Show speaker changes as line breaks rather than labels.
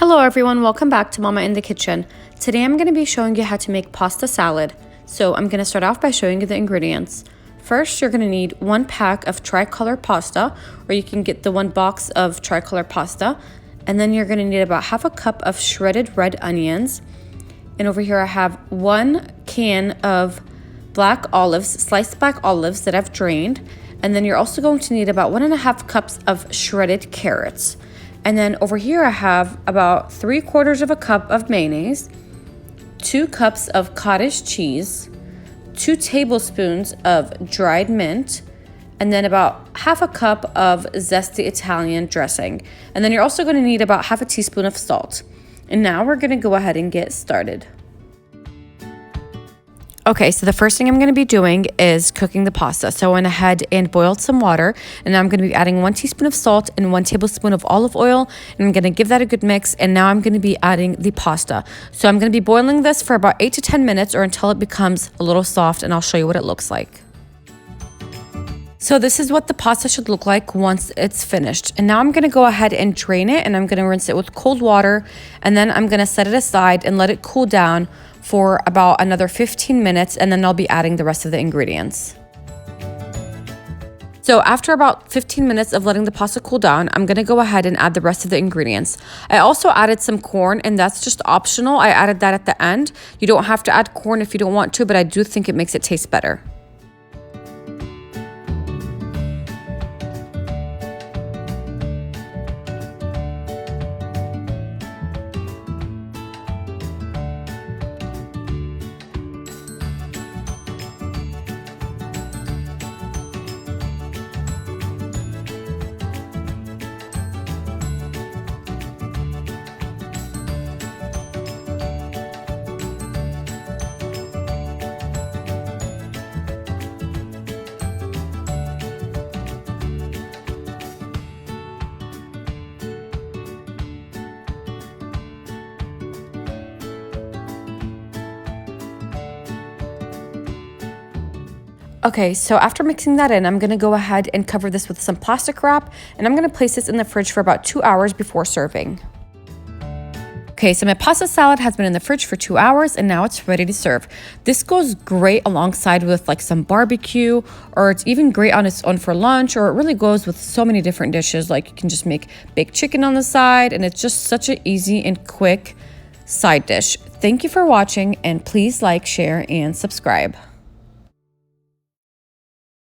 Hello everyone, welcome back to Mama in the Kitchen. Today I'm going to be showing you how to make pasta salad. So I'm going to start off by showing you the ingredients. First, you're going to need 1 pack of tricolor pasta, or you can get the 1 box of tricolor pasta. And then you're going to need about half a cup of shredded red onions. And over here I have 1 can of black olives, sliced black olives that I've drained. And then you're also going to need about 1.5 cups of shredded carrots. And then over here I have about 3/4 cup of mayonnaise, 2 cups of cottage cheese, 2 tablespoons of dried mint, and then about half a cup of zesty Italian dressing. And then you're also going to need about half a teaspoon of salt. And now we're going to go ahead and get started. Okay, so the first thing I'm going to be doing is cooking the pasta. So I went ahead and boiled some water, and now I'm going to be adding 1 teaspoon of salt and 1 tablespoon of olive oil, and I'm going to give that a good mix. And now I'm going to be adding the pasta. So I'm going to be boiling this for about 8 to 10 minutes or until it becomes a little soft, and I'll show you what it looks like. So this is what the pasta should look like once it's finished. And now I'm going to go ahead and drain it, and I'm going to rinse it with cold water, and then I'm going to set it aside and let it cool down for about another 15 minutes, and then I'll be adding the rest of the ingredients. So after about 15 minutes of letting the pasta cool down, I'm going to go ahead and add the rest of the ingredients. I also added some corn, and that's just optional. I added that at the end. You don't have to add corn if you don't want to, but I do think it makes it taste better. Okay, so after mixing that in, I'm going to go ahead and cover this with some plastic wrap, and I'm going to place this in the fridge for about 2 hours before serving. Okay, so my pasta salad has been in the fridge for 2 hours, and now it's ready to serve. This goes great alongside with like some barbecue, or it's even great on its own for lunch, or it really goes with so many different dishes. Like you can just make baked chicken on the side, and it's just such an easy and quick side dish. Thank you for watching, and please like, share, and subscribe.